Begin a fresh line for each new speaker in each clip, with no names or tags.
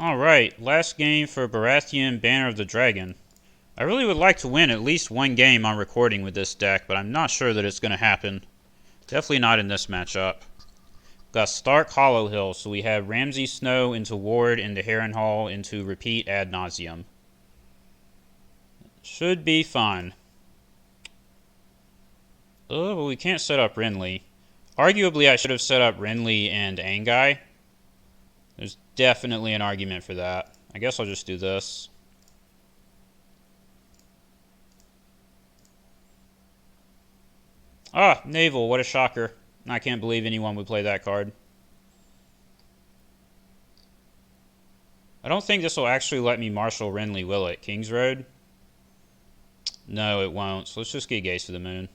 Alright, last game for Baratheon Banner of the Dragon. I really would like to win at least one game on recording with this deck, but I'm not sure that it's going to happen. Definitely not in this matchup. Got Stark Hollow Hill, so we have Ramsay Snow into Ward into Harrenhal into Repeat ad nauseum. Should be fun. Oh, but we can't set up Renly. Arguably, I should have set up Renly and Angai. There's definitely an argument for that. I guess I'll just do this. Ah, Naval, what a shocker. I can't believe anyone would play that card. I don't think this will actually let me Marshal Renly, will it? King's Road? No, it won't. So let's just get Gaze to the Moon.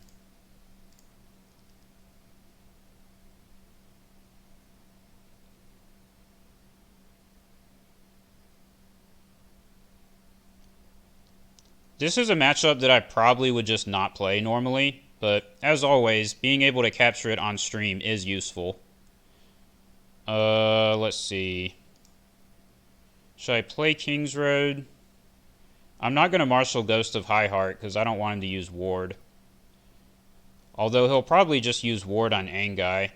This is a matchup that I probably would just not play normally, but as always, being able to capture it on stream is useful. Let's see. Should I play King's Road? I'm not going to Marshal Ghost of Highheart because I don't want him to use Ward. Although he'll probably just use Ward on Angai.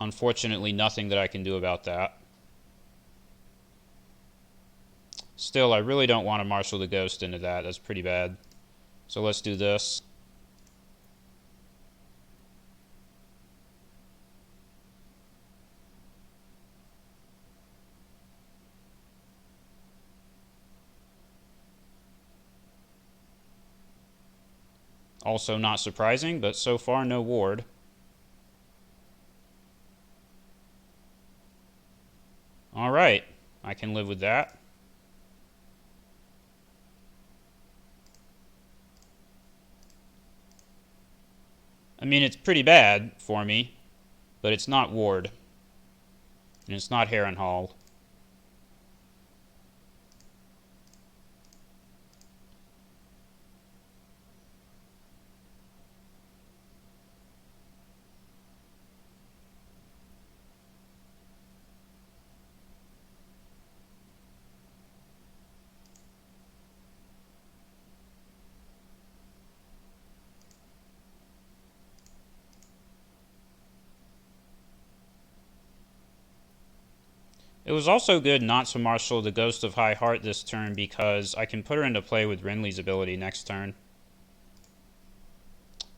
Unfortunately, nothing that I can do about that. Still, I really don't want to Marshal the Ghost into that. That's pretty bad. So let's do this. Also not surprising, but so far no Ward. Alright, I can live with that. I mean, it's pretty bad for me, but it's not Ward. And it's not Harrenhal. It was also good not to Marshal the Ghost of High Heart this turn because I can put her into play with Renly's ability next turn.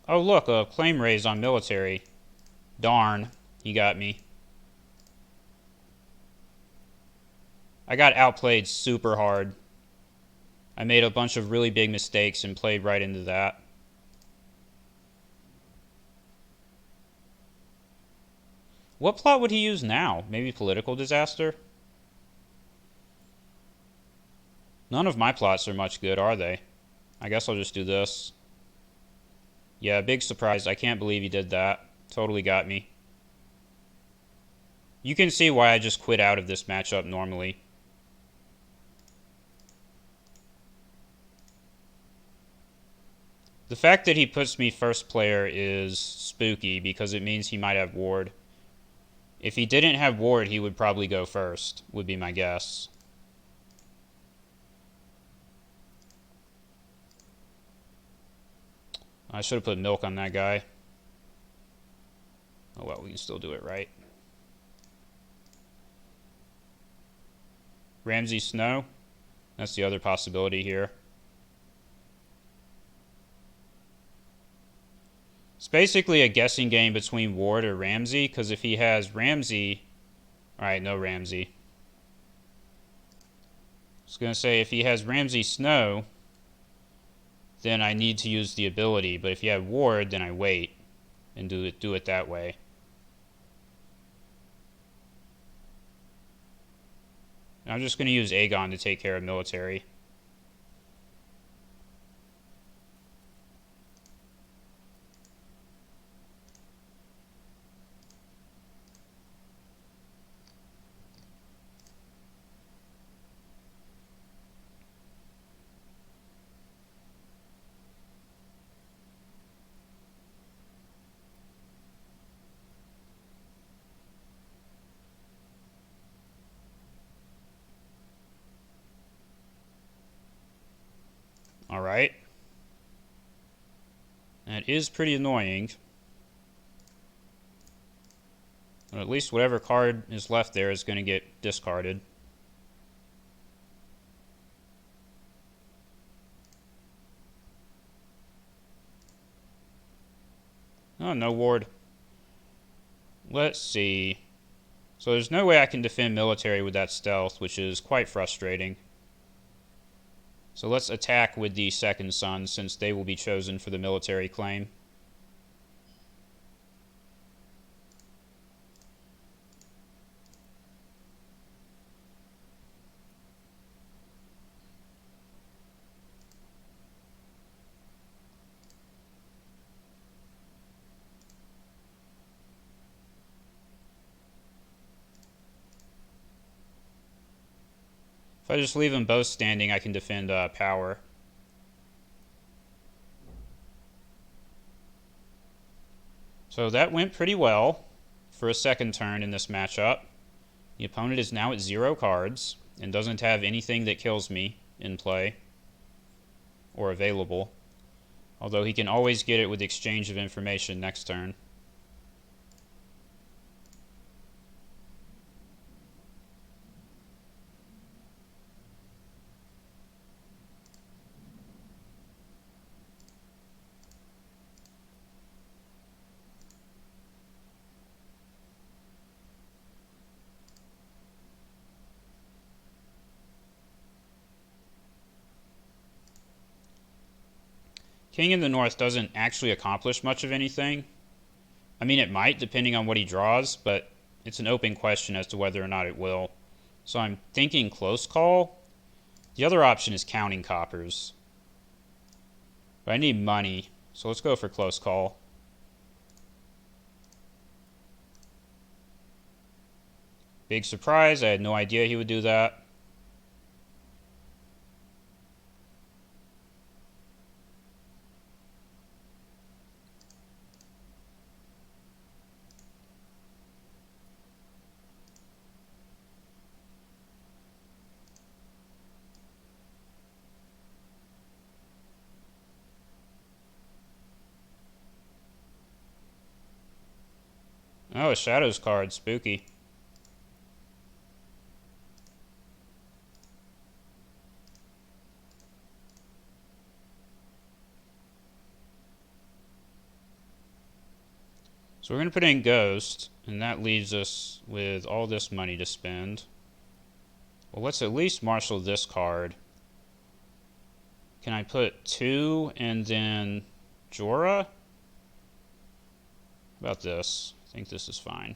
Oh look, a claim raise on military. Darn, he got me. I got outplayed super hard. I made a bunch of really big mistakes and played right into that. What plot would he use now? Maybe political disaster? None of my plots are much good, are they? I guess I'll just do this. Yeah, big surprise. I can't believe he did that. Totally got me. You can see why I just quit out of this matchup normally. The fact that he puts me first player is spooky because it means he might have Ward. If he didn't have Ward, he would probably go first, would be my guess. I should have put milk on that guy. Oh well, we can still do it right. Ramsay Snow. That's the other possibility here. It's basically a guessing game between Ward or Ramsay, because if he has Ramsay... Alright, no Ramsay. I was going to say, if he has Ramsay Snow, then I need to use the ability. But if you have Ward, then I wait and do it that way. I'm just going to use Aegon to take care of military. That is pretty annoying. But at least whatever card is left there is going to get discarded. Oh, no ward. Let's see. So there's no way I can defend military with that stealth, which is quite frustrating. So let's attack with the second son, since they will be chosen for the military claim. If I just leave them both standing, I can defend power. So that went pretty well for a second turn in this matchup. The opponent is now at 0 cards and doesn't have anything that kills me in play or available. Although he can always get it with exchange of information next turn. King in the North doesn't actually accomplish much of anything. I mean, it might, depending on what he draws, but it's an open question as to whether or not it will. So I'm thinking close call. The other option is counting coppers. But I need money, so let's go for close call. Big surprise, I had no idea he would do that. Oh, a Shadows card. Spooky. So we're going to put in Ghost, and that leaves us with all this money to spend. Well, let's at least marshal this card. Can I put 2 and then Jorah? How about this? I think this is fine.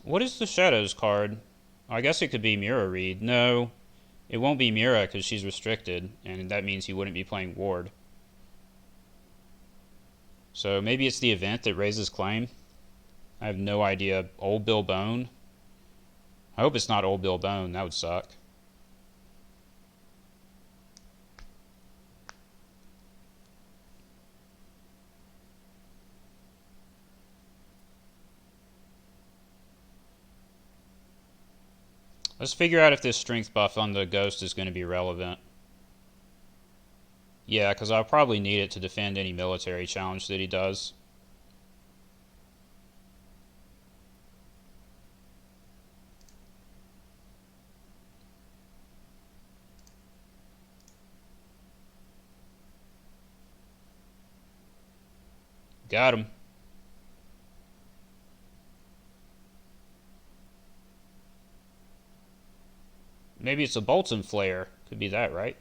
What is the Shadows card? I guess it could be Mira Reed. No, it won't be Mira because she's restricted, and that means he wouldn't be playing Ward. So maybe it's the event that raises claim. I have no idea. Old Bill Bone? I hope it's not Old Bill Bone. That would suck. Let's figure out if this strength buff on the Ghost is going to be relevant. Yeah, because I'll probably need it to defend any military challenge that he does. Got him. Maybe it's a Bolton Flare. Could be that, right?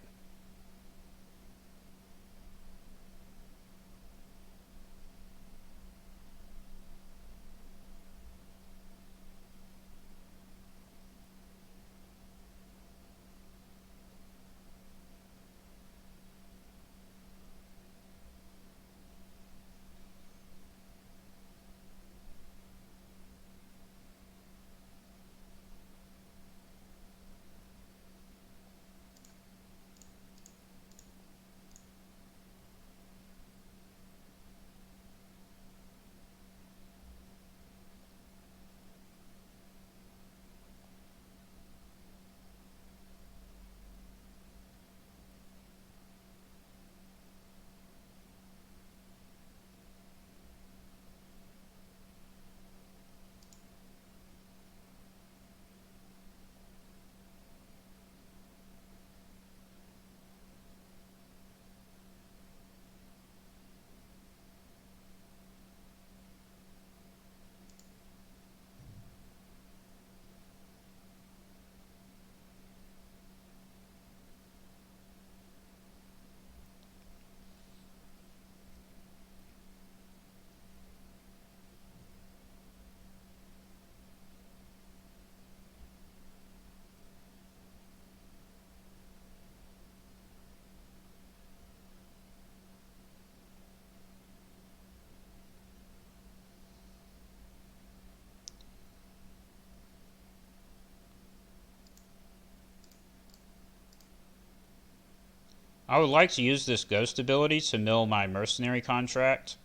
I would like to use this ghost ability to mill my mercenary contract,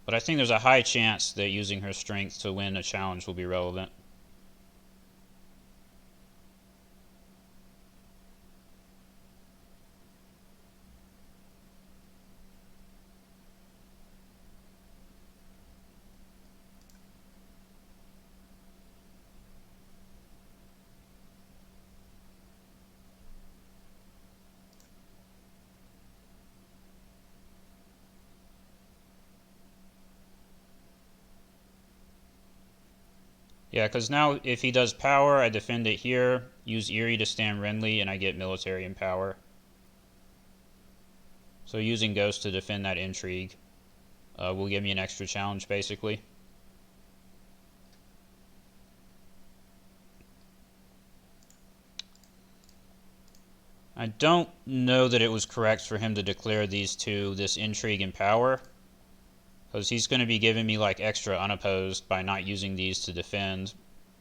but I think there's a high chance that using her strength to win a challenge will be relevant. Yeah, because now if he does power, I defend it here, use Eerie to stand Renly, and I get military and power. So using Ghost to defend that intrigue will give me an extra challenge, basically. I don't know that it was correct for him to declare these two, this intrigue and power, because he's going to be giving me like extra unopposed by not using these to defend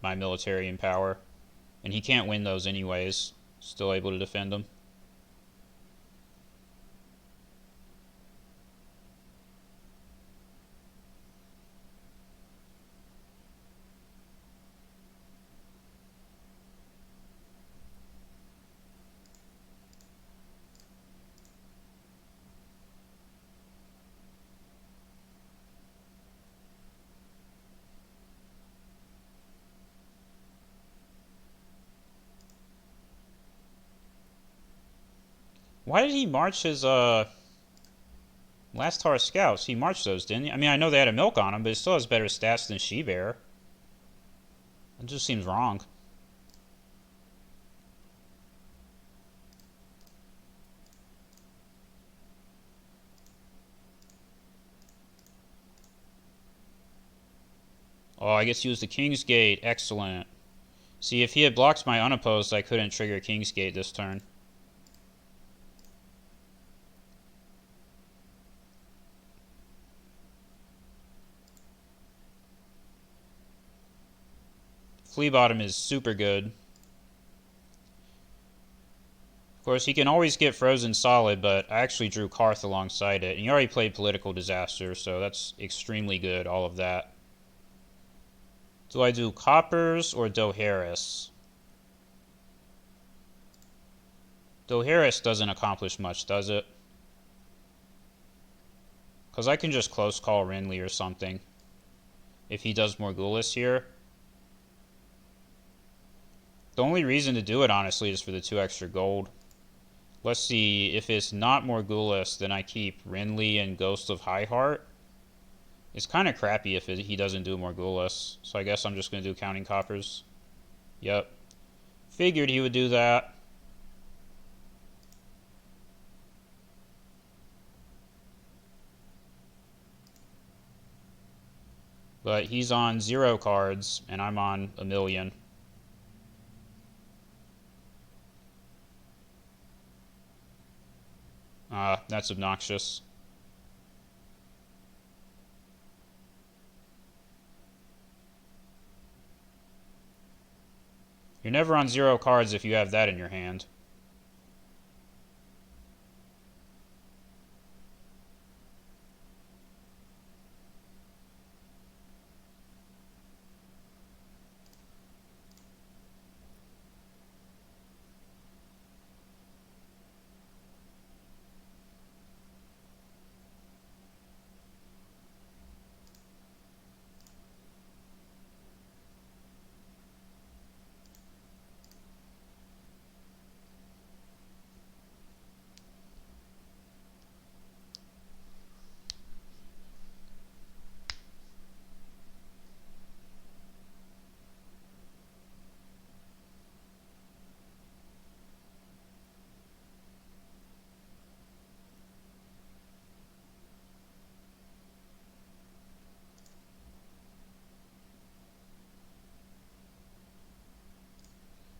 my military and power. And he can't win those anyways. Still able to defend them. Why did he march his last Tar scouts? He marched those, didn't he? I mean, I know they had a milk on him, but it still has better stats than She-Bear. It just seems wrong. Oh, I guess use the King's Gate. Excellent. See, if he had blocked my unopposed, I couldn't trigger King's Gate this turn. Flea Bottom is super good. Of course, he can always get frozen solid, but I actually drew Karth alongside it. And you already played Political Disaster, so that's extremely good, all of that. Do I do Coppers or Dohaeris? Dohaeris doesn't accomplish much, does it? Because I can just close call Renly or something if he does Morghulis here. The only reason to do it, honestly, is for the 2 extra gold. Let's see, if it's not Morghulis, then I keep Renly and Ghost of Highheart. It's kind of crappy if he doesn't do Morghulis, so I guess I'm just going to do Counting Coppers. Yep. Figured he would do that. But he's on 0 cards, and I'm on 1,000,000. That's obnoxious. You're never on 0 cards if you have that in your hand.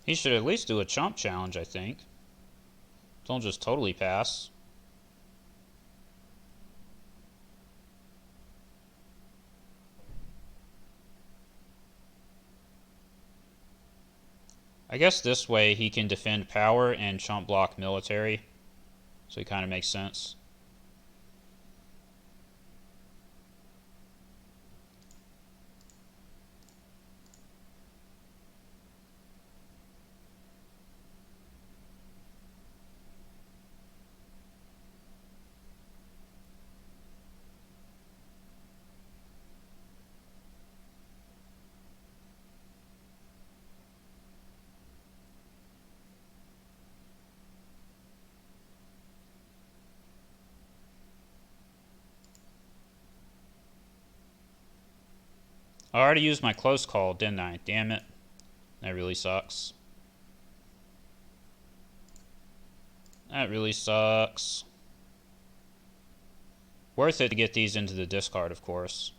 He should at least do a chump challenge, I think. Don't just totally pass. I guess this way he can defend power and chump block military. So it kind of makes sense. I already used my close call, didn't I? Damn it. That really sucks. That really sucks. Worth it to get these into the discard, of course.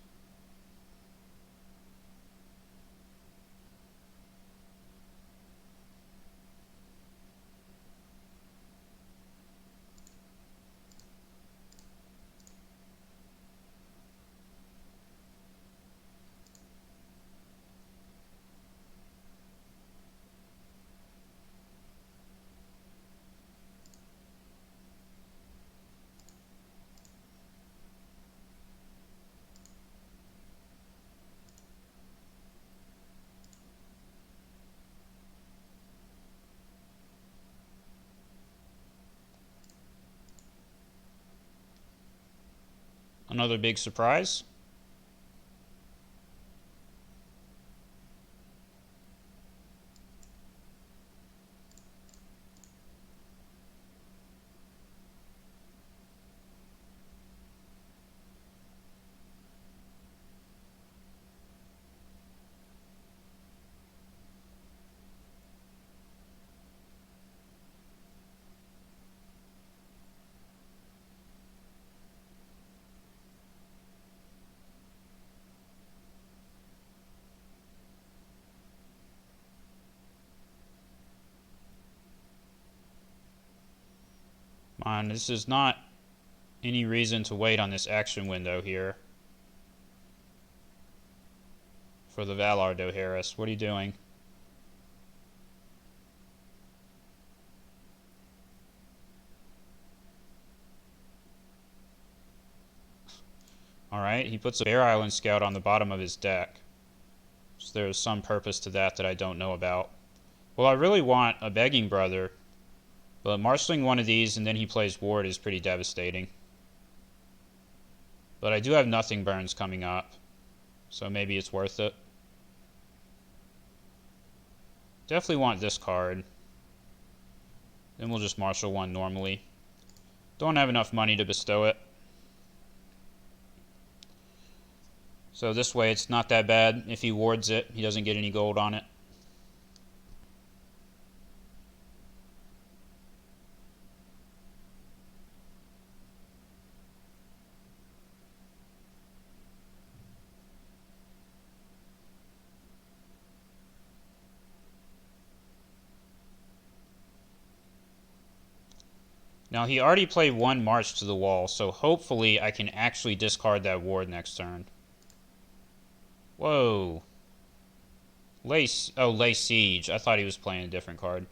Another big surprise. Man, this is not any reason to wait on this action window here. For the Valar Dohaeris. What are you doing? Alright, he puts a Bear Island Scout on the bottom of his deck. So there's some purpose to that I don't know about. Well, I really want a Begging Brother, but marshalling one of these and then he plays Ward is pretty devastating. But I do have Nothing Burns coming up, so maybe it's worth it. Definitely want this card. Then we'll just marshal one normally. Don't have enough money to bestow it. So this way it's not that bad. If he wards it, he doesn't get any gold on it. Now he already played one March to the Wall, so hopefully I can actually discard that ward next turn. Whoa. Lay Siege. I thought he was playing a different card.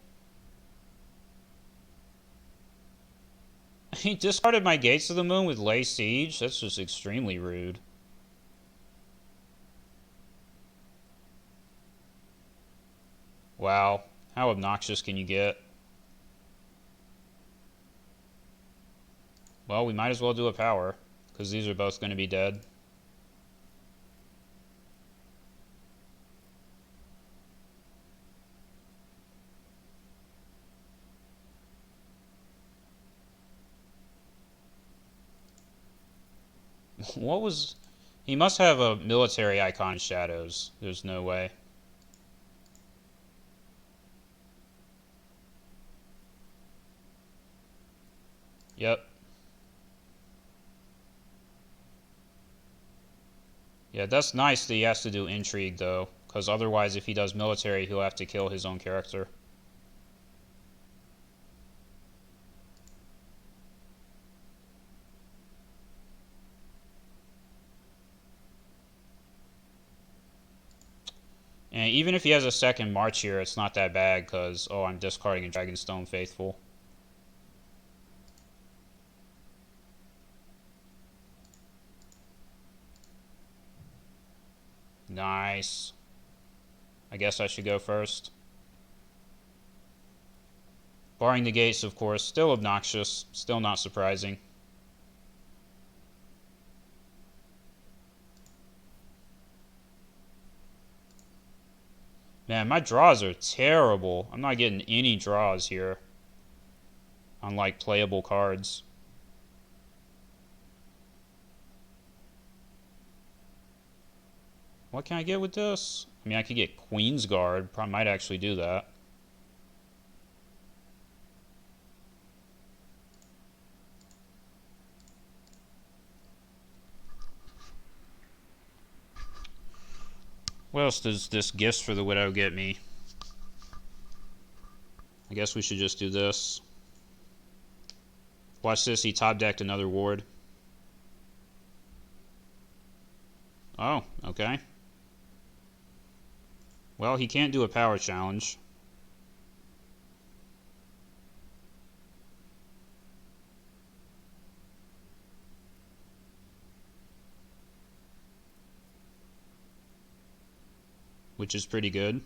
He discarded my Gates of the Moon with Lay Siege? That's just extremely rude. Wow. How obnoxious can you get? Well, we might as well do a power, because these are both going to be dead. What was... He must have a military icon in Shadows. There's no way. Yep. Yeah, that's nice that he has to do Intrigue, though. Because otherwise, if he does military, he'll have to kill his own character. And even if he has a second March here, it's not that bad because, oh, I'm discarding a Dragonstone Faithful. Nice. I guess I should go first. Barring the gates, of course. Still obnoxious. Still not surprising. Man, my draws are terrible. I'm not getting any draws here on, like, playable cards. What can I get with this? I mean, I could get Queen's Guard. Probably might actually do that. What else does this Gifts for the Widow get me? I guess we should just do this. Watch this, he top decked another ward. Oh, okay. Well, he can't do a power challenge. Which is pretty good.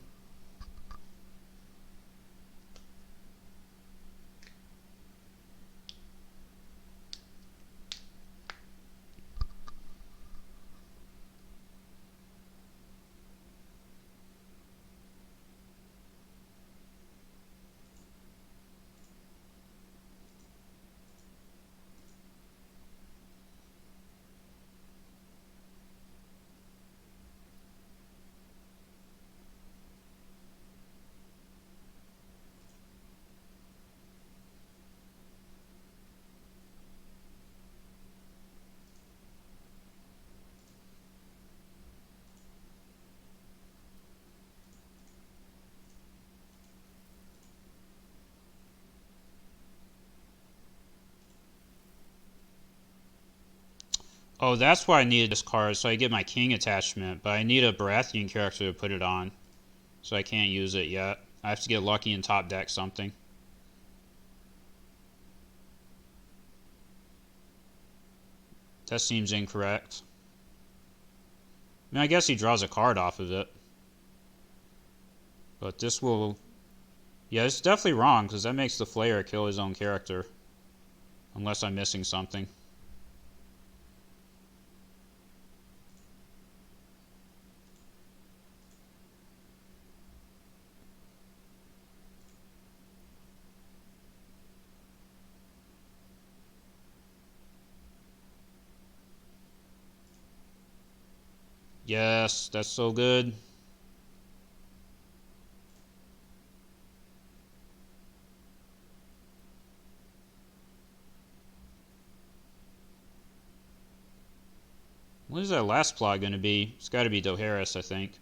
Oh, that's why I needed this card, so I get my king attachment, but I need a Baratheon character to put it on, so I can't use it yet. I have to get lucky and top deck something. That seems incorrect. I mean, I guess he draws a card off of it. But this will... Yeah, it's definitely wrong, because that makes the Flayer kill his own character. Unless I'm missing something. Yes, that's so good. What is that last plot going to be? It's got to be Dohaeris, I think.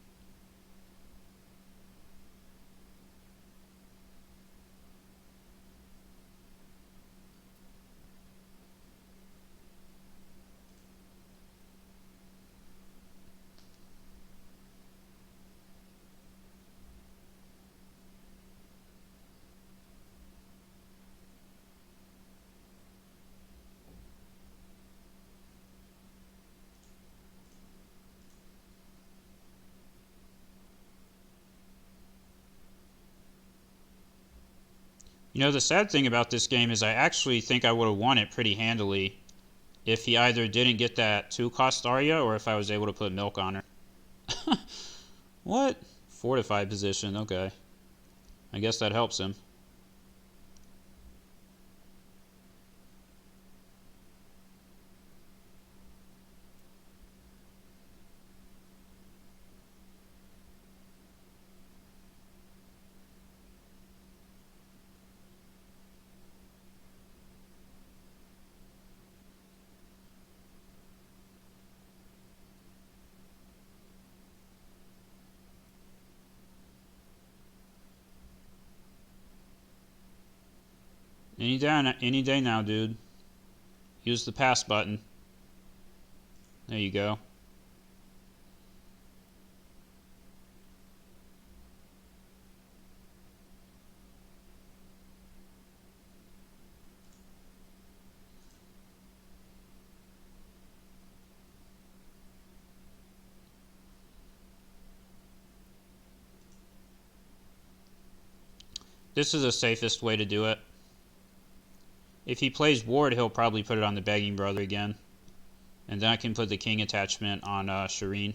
You know, the sad thing about this game is I actually think I would have won it pretty handily if he either didn't get that 2-cost Arya or if I was able to put milk on her. What? Fortified position, okay. I guess that helps him. Any day now, dude. Use the pass button. There you go. This is the safest way to do it. If he plays Ward, he'll probably put it on the Begging Brother again. And then I can put the King attachment on Shireen.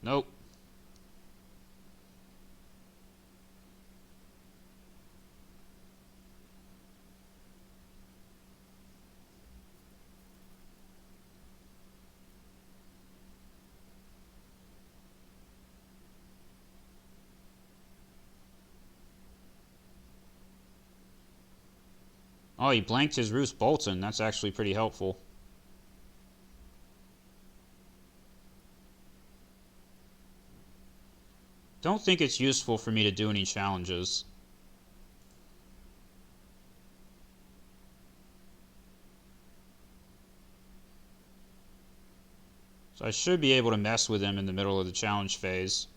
Nope. Oh, he blanked his Roose Bolton. That's actually pretty helpful. Don't think it's useful for me to do any challenges. So I should be able to mess with him in the middle of the challenge phase.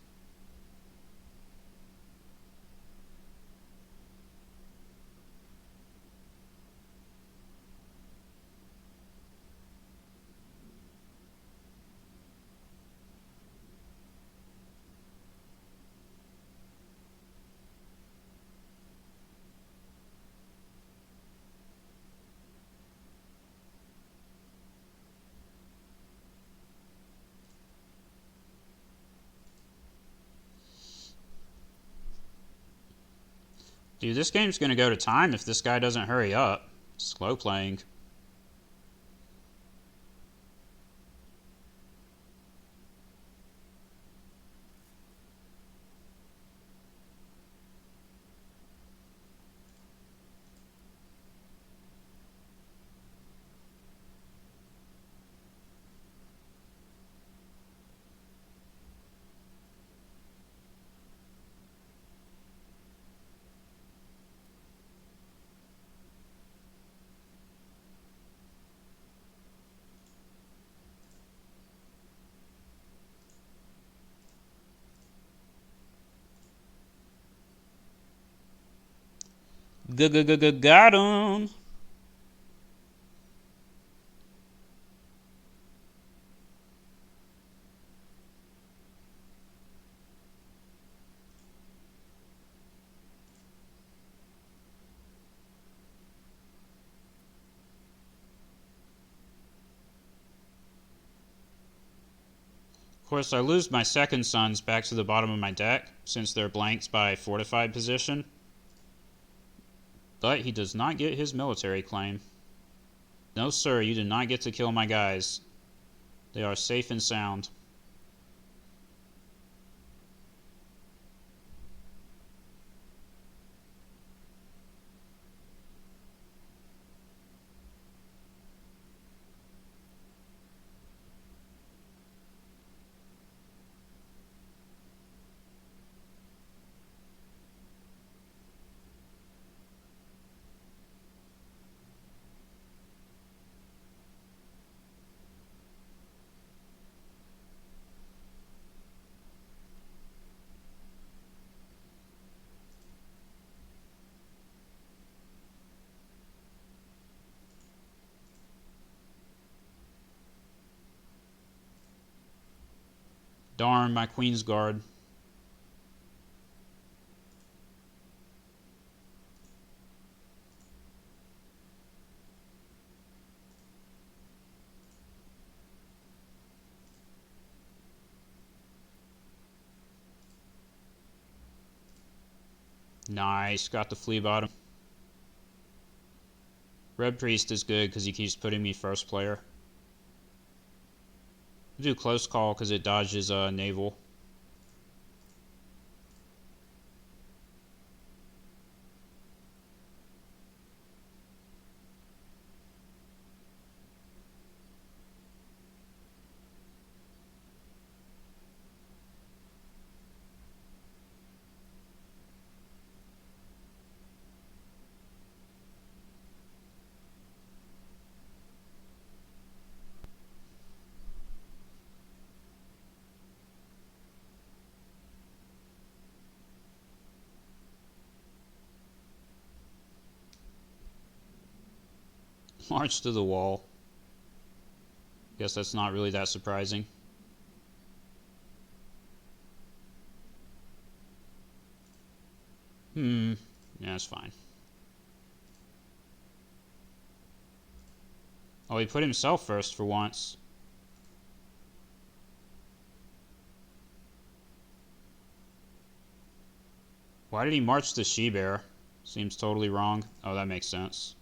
Dude, this game's going to go to time if this guy doesn't hurry up. Slow playing. Got him. Of course, I lose my second sons back to the bottom of my deck, since they're blanked by fortified position. But he does not get his military claim. No, sir, you do not get to kill my guys. They are safe and sound. Darn, my Queen's Guard. Nice, got the flea bottom. Red Priest is good because he keeps putting me first player. I'll do close call because it dodges naval. March to the wall. Guess that's not really that surprising. Yeah, that's fine. Oh, he put himself first for once. Why did he march the she-bear? Seems totally wrong. Oh, that makes sense.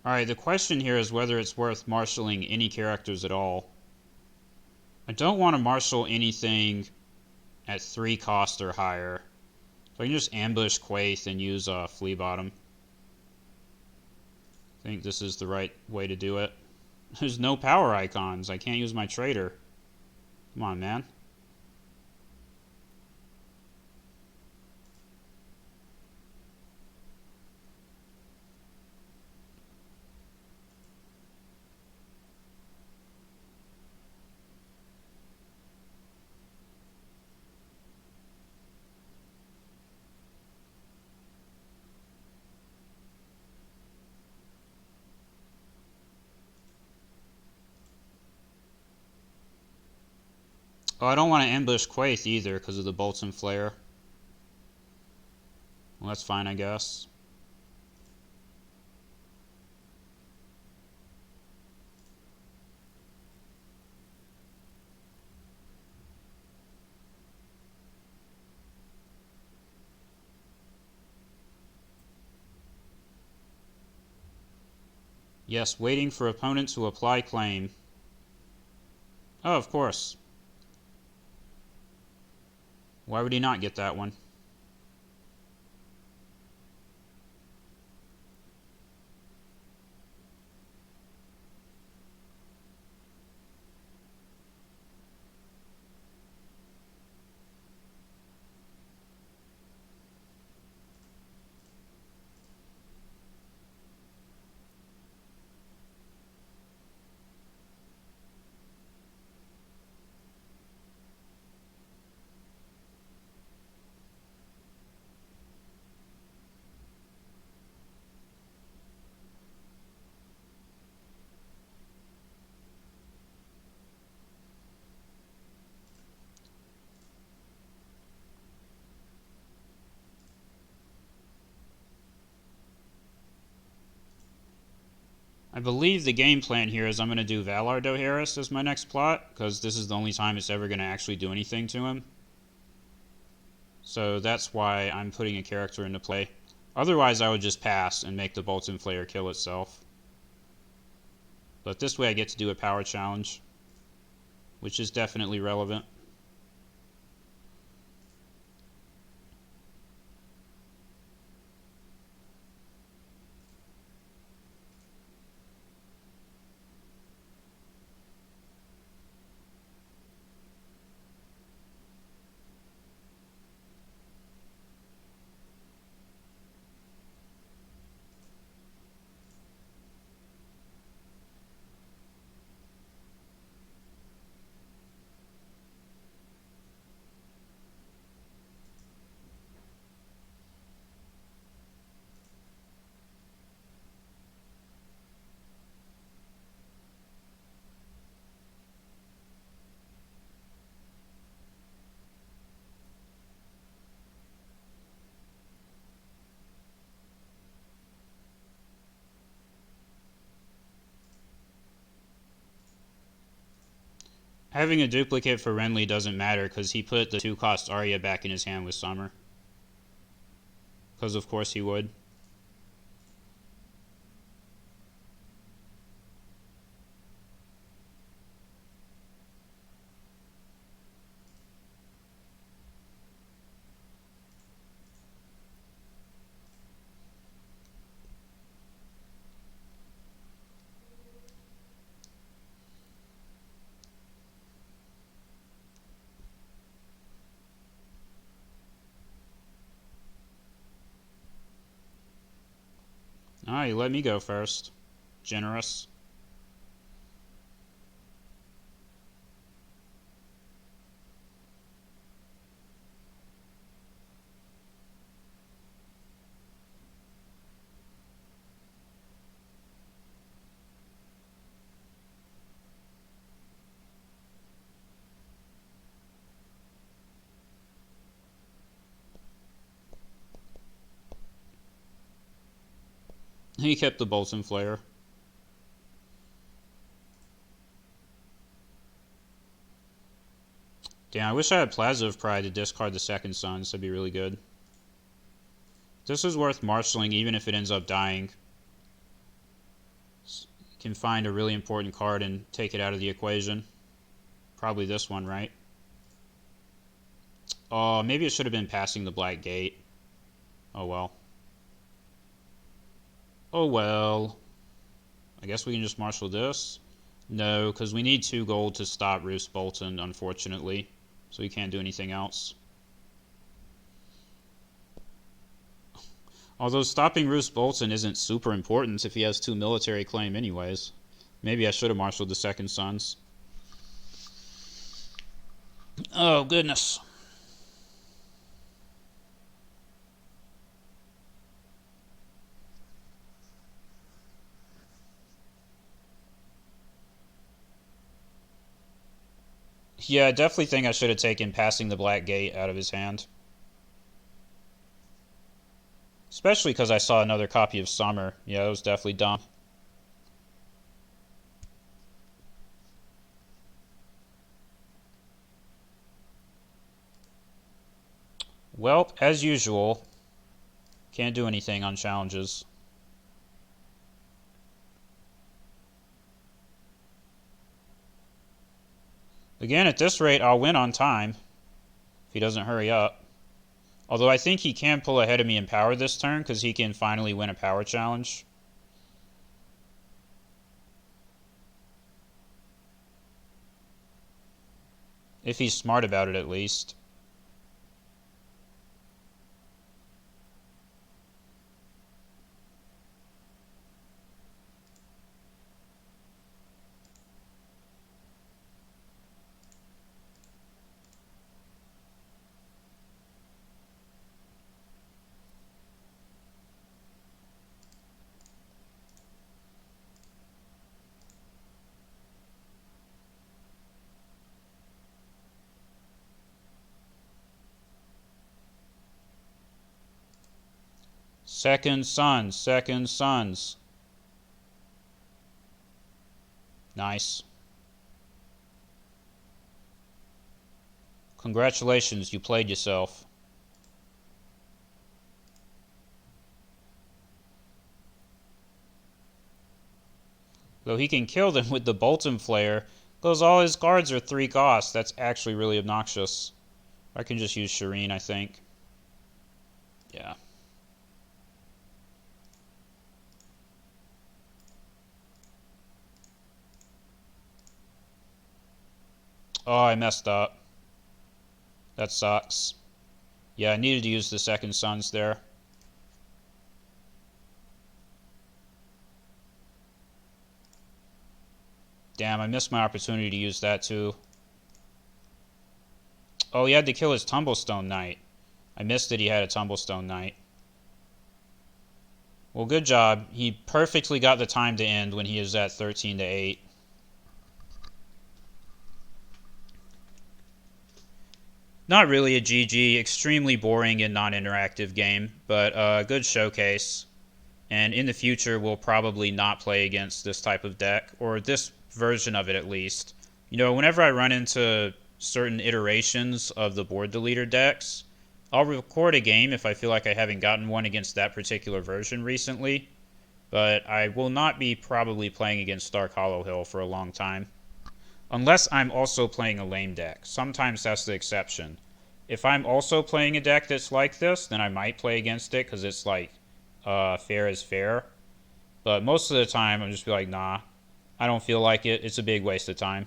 Alright, the question here is whether it's worth marshalling any characters at all. I don't want to marshal anything at 3 cost or higher. So I can just ambush Quaithe and use Flea Bottom. I think this is the right way to do it. There's no power icons. I can't use my trader. Come on, man. Oh, I don't want to ambush Quaithe either because of the Bolts and Flare. Well, that's fine, I guess. Yes, waiting for opponent to apply claim. Oh, of course. Why would he not get that one? I believe the game plan here is I'm going to do Valar Dohaeris as my next plot, because this is the only time it's ever going to actually do anything to him. So that's why I'm putting a character into play. Otherwise, I would just pass and make the Bolts and Flare kill itself. But this way I get to do a power challenge, which is definitely relevant. Having a duplicate for Renly doesn't matter because he put the 2-cost Arya back in his hand with Summer. Because of course he would. He let me go first. Generous. He kept the Bolton Flare. Damn, I wish I had Plaza of Pride to discard the second Suns. That'd be really good. This is worth marshalling even if it ends up dying. Can find a really important card and take it out of the equation. Probably this one, right? Oh, maybe it should have been passing the Black Gate. Oh well. Oh well. I guess we can just marshal this. No, because we need 2 gold to stop Roose Bolton, unfortunately. So we can't do anything else. Although stopping Roose Bolton isn't super important if he has 2 military claim anyways. Maybe I should have marshaled the second Suns. Oh, goodness. Yeah, I definitely think I should have taken passing the Black Gate out of his hand. Especially because I saw another copy of Summer. Yeah, that was definitely dumb. Well, as usual, can't do anything on challenges. Again, at this rate, I'll win on time if he doesn't hurry up. Although I think he can pull ahead of me in power this turn because he can finally win a power challenge. If he's smart about it, at least. Second Suns, second Suns. Nice. Congratulations, you played yourself. Though he can kill them with the Bolton Flare, because all his cards are 3 cost. That's actually really obnoxious. I can just use Shireen, I think. Yeah. Oh, I messed up. That sucks. Yeah, I needed to use the second Suns there. Damn, I missed my opportunity to use that too. Oh, he had to kill his Tumblestone Knight. I missed that he had a Tumblestone Knight. Well, good job. He perfectly got the time to end when he was at 13 to 8. Not really a GG, extremely boring and non-interactive game, but a good showcase. And in the future, we'll probably not play against this type of deck, or this version of it at least. You know, whenever I run into certain iterations of the board deleter decks, I'll record a game if I feel like I haven't gotten one against that particular version recently, but I will not be probably playing against Stark Hollow Hill for a long time. Unless I'm also playing a lame deck. Sometimes that's the exception. If I'm also playing a deck that's like this, then I might play against it because it's like fair is fair. But most of the time, I'm just be like, nah, I don't feel like it. It's a big waste of time.